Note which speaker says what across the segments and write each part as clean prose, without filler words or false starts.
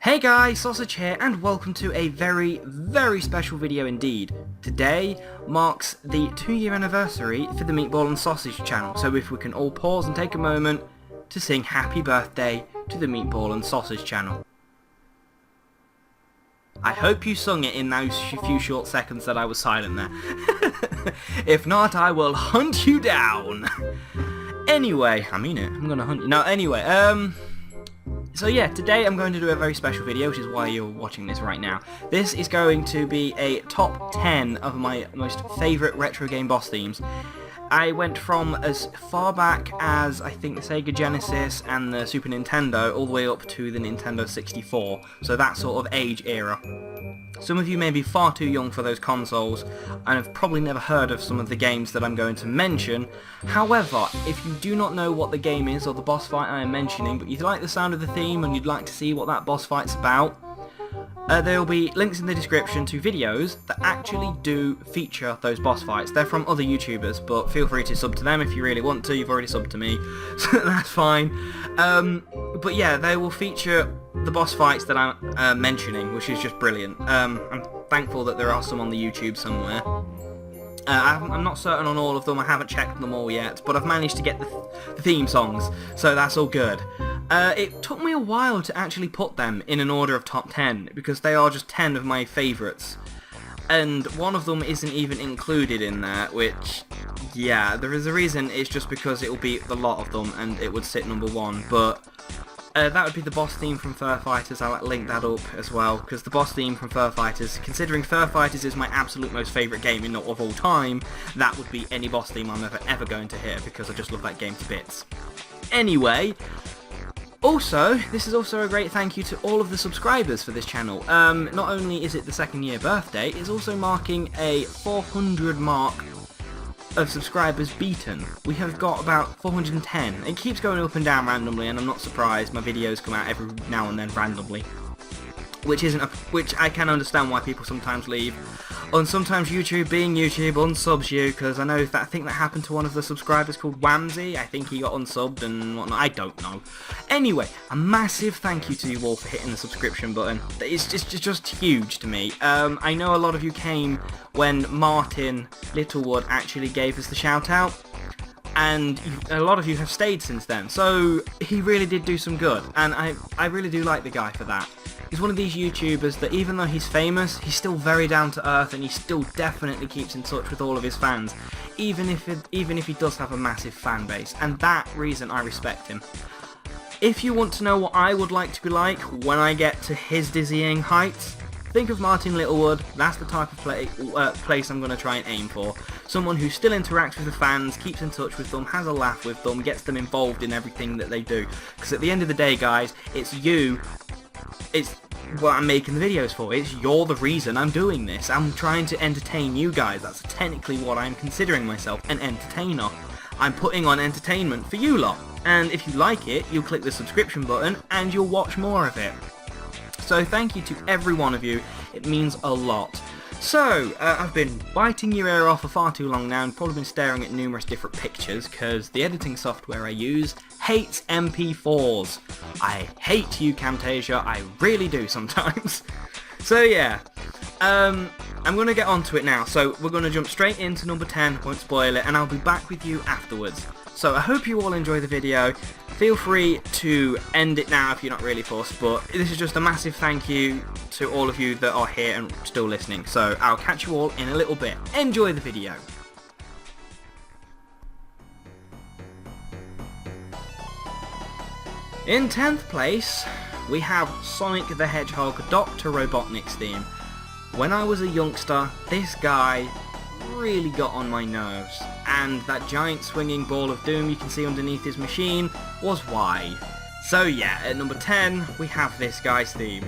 Speaker 1: Hey guys, Sausage here, and welcome to a very special video indeed. Today marks the 2-year anniversary for the Meatball and Sausage channel, so if we can all pause and take a moment to sing happy birthday to the Meatball and Sausage channel. I hope you sung it in those few short seconds that I was silent there. If not, I will hunt you down. Anyway, I mean it, I'm gonna hunt you. No, anyway, so yeah, today I'm going to do a very special video, which is why you're watching this right now. This is going to be a top 10 of my most favourite retro game boss themes. I went from as far back as, I think, the Sega Genesis and the Super Nintendo, all the way up to the Nintendo 64, so that sort of age era. Some of you may be far too young for those consoles, and have probably never heard of some of the games that I'm going to mention. However, if you do not know what the game is or the boss fight I am mentioning, but you'd like the sound of the theme and you'd like to see what that boss fight's about, there will be links in the description to videos that actually do feature those boss fights. They're from other YouTubers, but feel free to sub to them if you really want to. You've already subbed to me, so that's fine. But yeah, they will feature the boss fights that I'm mentioning, which is just brilliant. I'm thankful that there are some on the YouTube somewhere. I'm not certain on all of them, I haven't checked them all yet, but I've managed to get the theme songs, so that's all good. It took me a while to actually put them in an order of top 10, because they are just 10 of my favourites. And one of them isn't even included in there, which, yeah, there is a reason. It's just because it will be the lot of them, and it would sit number 1, but that would be the boss theme from Fur Fighters. I'll link that up as well, because the boss theme from Fur Fighters, considering Fur Fighters is my absolute most favourite game of all time, that would be any boss theme I'm ever going to hear, because I just love that game to bits. Anyway, also, this is also a great thank you to all of the subscribers for this channel. Not only is it the 2nd year birthday, it's also marking a 400 mark of subscribers beaten. We have got about 410. It keeps going up and down randomly, and I'm not surprised. My videos come out every now and then randomly, which I can understand why people sometimes leave. And sometimes YouTube, being YouTube, unsubs you, because I think that happened to one of the subscribers called Whamsy. I think he got unsubbed and whatnot. I don't know. Anyway, a massive thank you to you all for hitting the subscription button. It's just huge to me. I know a lot of you came when Martin Littlewood actually gave us the shout out, and a lot of you have stayed since then, so he really did do some good, and I really do like the guy for that. He's one of these YouTubers that, even though he's famous, he's still very down to earth, and he still definitely keeps in touch with all of his fans, even if he does have a massive fan base, and that reason I respect him. If you want to know what I would like to be like when I get to his dizzying heights, think of Martin Littlewood. That's the type of place I'm going to try and aim for. Someone who still interacts with the fans, keeps in touch with them, has a laugh with them, gets them involved in everything that they do. Because at the end of the day, guys, it's what I'm making the videos for. You're the reason I'm doing this. I'm trying to entertain you guys. That's technically what I'm considering myself, an entertainer. I'm putting on entertainment for you lot. And if you like it, you'll click the subscription button and you'll watch more of it. So thank you to every one of you. It means a lot. So, I've been biting your ear off for far too long now, and probably been staring at numerous different pictures, because the editing software I use hates MP4s. I hate you, Camtasia, I really do sometimes. So yeah, I'm going to get onto it now, so we're going to jump straight into number 10, won't spoil it, and I'll be back with you afterwards. So I hope you all enjoy the video. Feel free to end it now if you're not really fussed, but this is just a massive thank you to all of you that are here and still listening. So I'll catch you all in a little bit. Enjoy the video. In 10th place, we have Sonic the Hedgehog Dr. Robotnik's theme. When I was a youngster, this guy really got on my nerves, and that giant swinging ball of doom you can see underneath his machine was why. So yeah, at number 10 we have this guy's theme.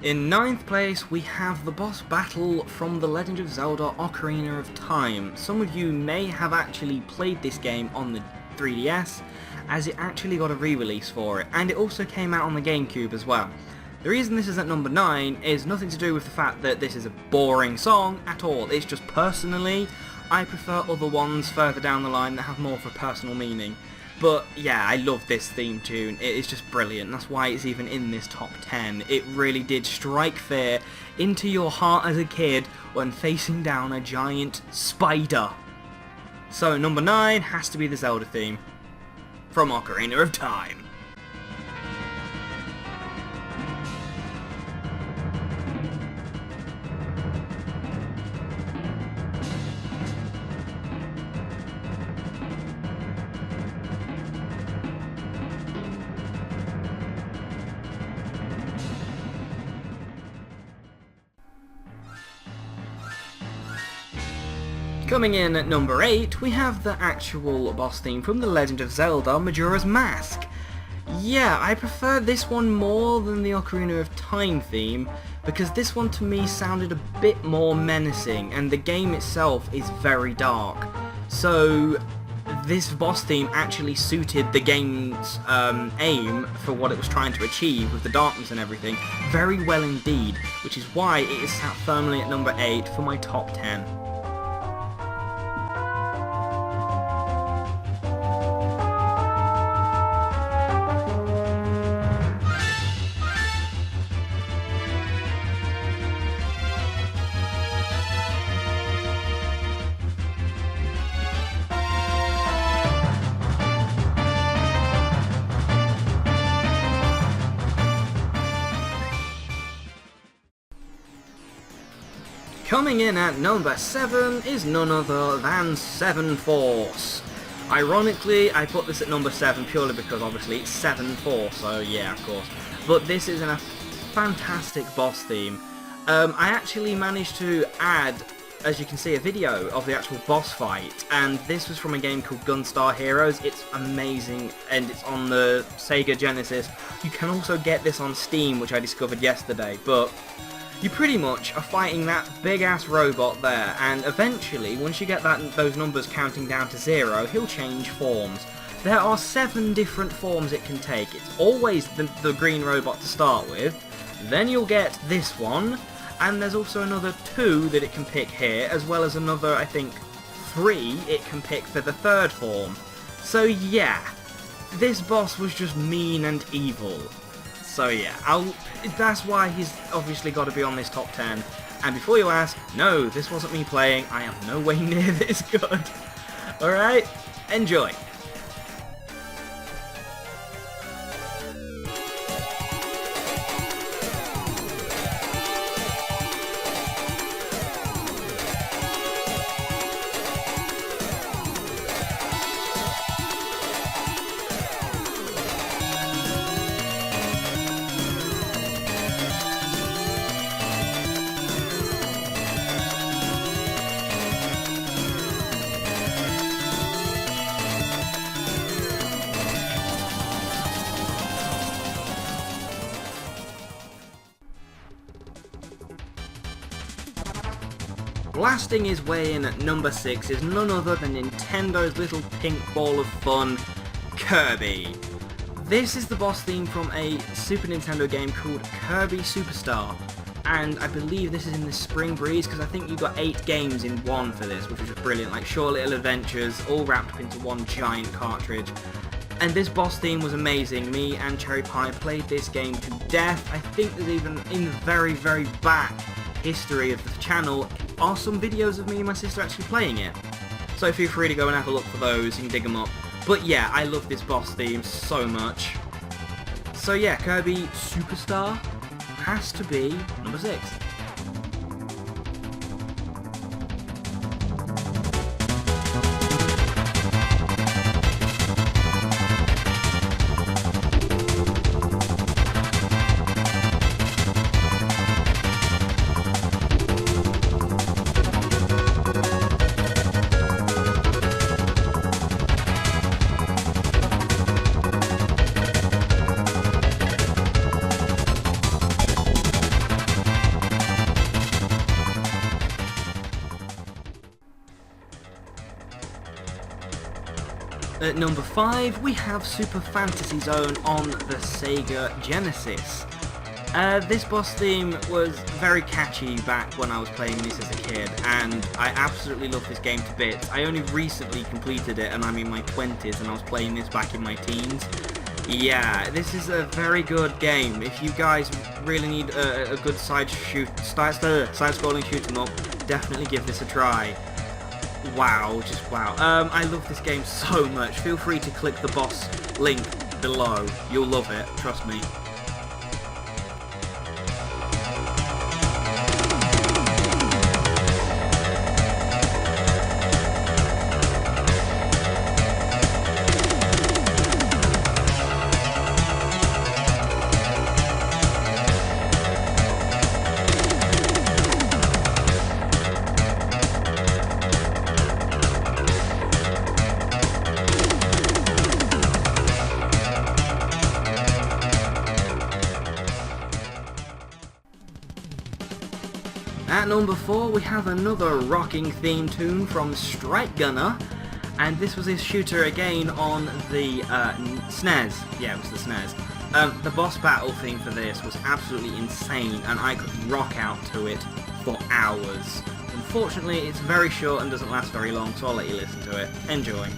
Speaker 1: In 9th place, we have the boss battle from The Legend of Zelda Ocarina of Time. Some of you may have actually played this game on the 3DS, as it actually got a re-release for it, and it also came out on the GameCube as well. The reason this is at number 9 is nothing to do with the fact that this is a boring song at all. It's just personally, I prefer other ones further down the line that have more of a personal meaning. But yeah, I love this theme tune. It is just brilliant. That's why it's even in this top 10. It really did strike fear into your heart as a kid when facing down a giant spider. So number 9 has to be the Zelda theme from Ocarina of Time. Coming in at number 8, we have the actual boss theme from The Legend of Zelda: Majora's Mask. Yeah, I prefer this one more than the Ocarina of Time theme, because this one to me sounded a bit more menacing, and the game itself is very dark. So this boss theme actually suited the game's aim for what it was trying to achieve with the darkness and everything very well indeed, which is why it is sat firmly at number 8 for my top 10. Coming in at number 7 is none other than 7 Force. Ironically, I put this at number 7 purely because obviously it's 7 Force, so yeah, of course. But this is a fantastic boss theme. I actually managed to add, as you can see, a video of the actual boss fight, and this was from a game called Gunstar Heroes. It's amazing, and it's on the Sega Genesis. You can also get this on Steam, which I discovered yesterday, but you pretty much are fighting that big-ass robot there, and eventually, once you get those numbers counting down to 0, he'll change forms. There are 7 different forms it can take. It's always the green robot to start with, then you'll get this one, and there's also another 2 that it can pick here, as well as another, I think, 3 it can pick for the 3rd form. So yeah, this boss was just mean and evil. So yeah, that's why he's obviously got to be on this top 10. And before you ask, no, this wasn't me playing. I am no way near this good. Alright, enjoy. Blasting his way in at number 6 is none other than Nintendo's little pink ball of fun, Kirby. This is the boss theme from a Super Nintendo game called Kirby Superstar, and I believe this is in the Spring Breeze, because I think you got 8 games in one for this, which was just brilliant, like short little adventures all wrapped up into one giant cartridge. And this boss theme was amazing. Me and Cherry Pie played this game to death. I think there's even, in the very, very back history of the channel, are some videos of me and my sister actually playing it. So feel free to go and have a look for those, you can dig them up. But yeah, I love this boss theme so much. So yeah, Kirby Superstar has to be number 6. At number 5, we have Super Fantasy Zone on the Sega Genesis. This boss theme was very catchy back when I was playing this as a kid, and I absolutely love this game to bits. I only recently completed it, and I'm in my 20s, and I was playing this back in my teens. Yeah, this is a very good game. If you guys really need a good side-scrolling shoot 'em up, definitely give this a try. Wow, just wow. I love this game so much. Feel free to click the boss link below. You'll love it, trust me. At number 4, we have another rocking theme tune from Strike Gunner, and this was his shooter again on the SNES. Yeah, it was the SNES. The boss battle theme for this was absolutely insane, and I could rock out to it for hours. Unfortunately, it's very short and doesn't last very long, so I'll let you listen to it. Enjoy.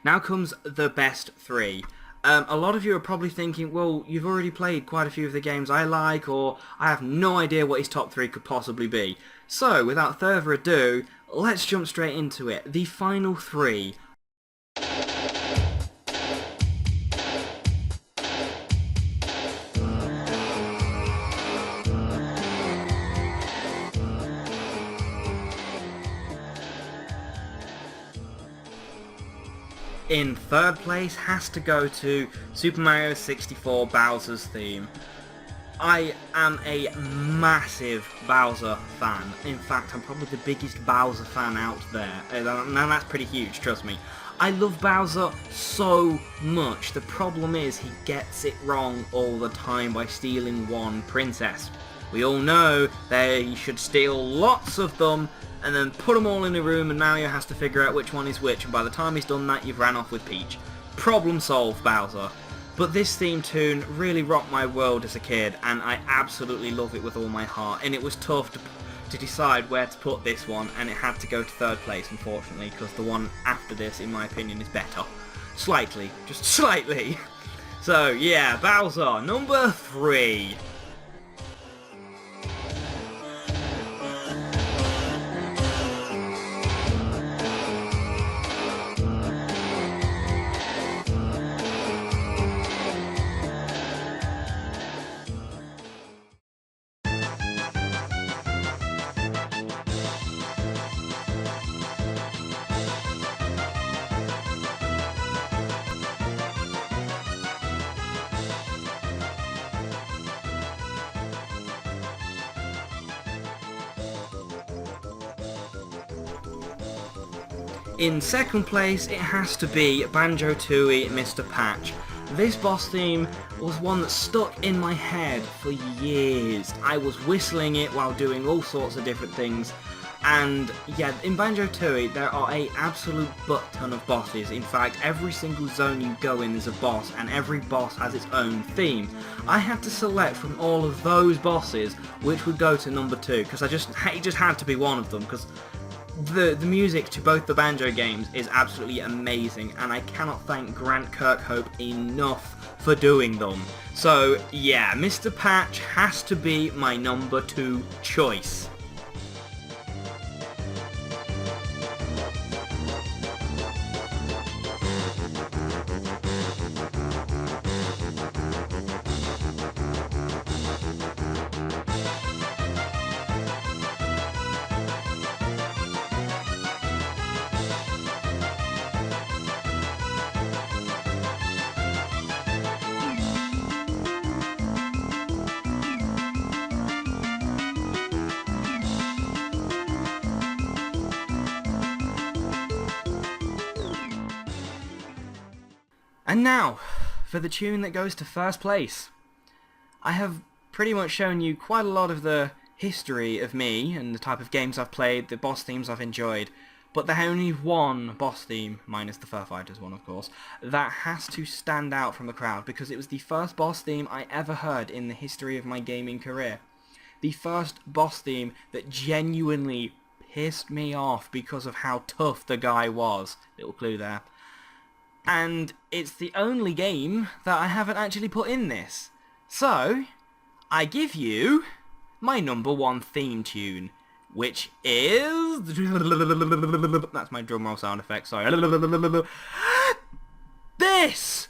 Speaker 1: Now comes the best 3. A lot of you are probably thinking, well, you've already played quite a few of the games I like, or I have no idea what his top 3 could possibly be. So, without further ado, let's jump straight into it. The final 3. In third place has to go to Super Mario 64 Bowser's theme. I am a massive Bowser fan. In fact, I'm probably the biggest Bowser fan out there. And that's pretty huge, trust me. I love Bowser so much. The problem is he gets it wrong all the time by stealing one princess. We all know they should steal lots of them and then put them all in a room, and Mario has to figure out which one is which, and by the time he's done that, you've ran off with Peach. Problem solved, Bowser. But this theme tune really rocked my world as a kid, and I absolutely love it with all my heart, and it was tough to decide where to put this one, and it had to go to third place, unfortunately, because the one after this, in my opinion, is better. Slightly. Just slightly. So, yeah, Bowser, number 3. In second place, it has to be Banjo-Tooie Mr. Patch. This boss theme was one that stuck in my head for years. I was whistling it while doing all sorts of different things. And yeah, in Banjo-Tooie there are an absolute butt ton of bosses. In fact, every single zone you go in is a boss, and every boss has its own theme. I had to select from all of those bosses which would go to number 2, because it just had to be one of them, because the music to both the Banjo games is absolutely amazing, and I cannot thank Grant Kirkhope enough for doing them. So yeah, Mr. Patch has to be my number 2 choice. And now, for the tune that goes to first place. I have pretty much shown you quite a lot of the history of me and the type of games I've played, the boss themes I've enjoyed, but there's only one boss theme, minus the Fur Fighters one of course, that has to stand out from the crowd because it was the first boss theme I ever heard in the history of my gaming career. The first boss theme that genuinely pissed me off because of how tough the guy was. Little clue there. And it's the only game that I haven't actually put in this. So, I give you my number one theme tune, which is... That's my drum roll sound effect, sorry. This!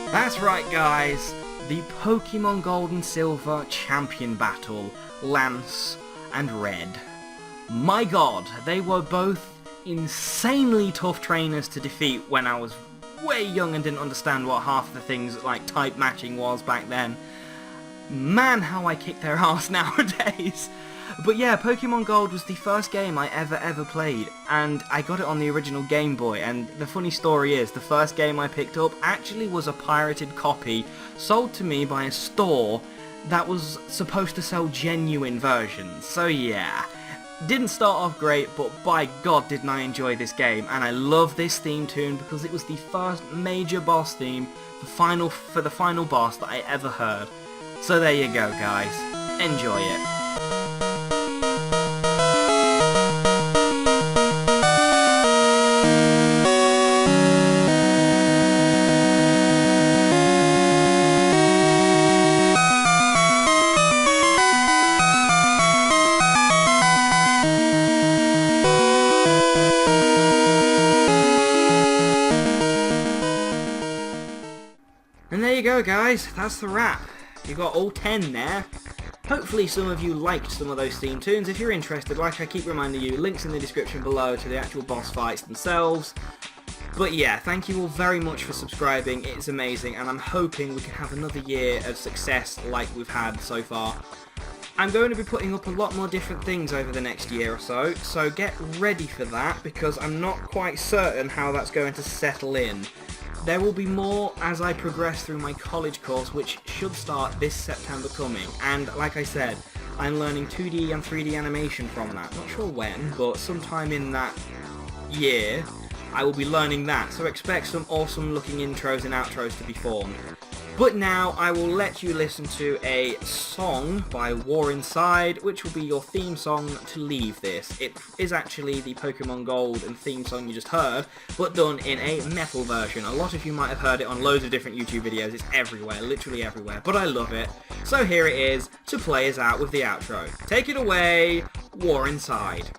Speaker 1: That's right guys, the Pokemon Gold and Silver Champion Battle, Lance and Red. My god, they were both insanely tough trainers to defeat when I was way young and didn't understand what half the things like type matching was back then. Man, how I kick their ass nowadays. But yeah, Pokemon Gold was the first game I ever played, and I got it on the original Game Boy, and the funny story is, the first game I picked up actually was a pirated copy sold to me by a store that was supposed to sell genuine versions, so yeah. Didn't start off great, but by god didn't I enjoy this game, and I love this theme tune because it was the first major boss theme, for the final boss that I ever heard. So there you go guys, enjoy it. And there you go guys, that's the wrap. You got all 10 there. Hopefully some of you liked some of those theme tunes. If you're interested, like I keep reminding you, links in the description below to the actual boss fights themselves. But yeah, thank you all very much for subscribing, it's amazing, and I'm hoping we can have another year of success like we've had so far. I'm going to be putting up a lot more different things over the next year or so get ready for that, because I'm not quite certain how that's going to settle in. There will be more as I progress through my college course, which should start this September coming, and like I said, I'm learning 2D and 3D animation from that. Not sure when, but sometime in that year, I will be learning that, so expect some awesome looking intros and outros to be formed. But now I will let you listen to a song by War Inside, which will be your theme song to leave this. It is actually the Pokemon Gold and theme song you just heard, but done in a metal version. A lot of you might have heard it on loads of different YouTube videos. It's everywhere, literally everywhere, but I love it. So here it is to play us out with the outro. Take it away, War Inside.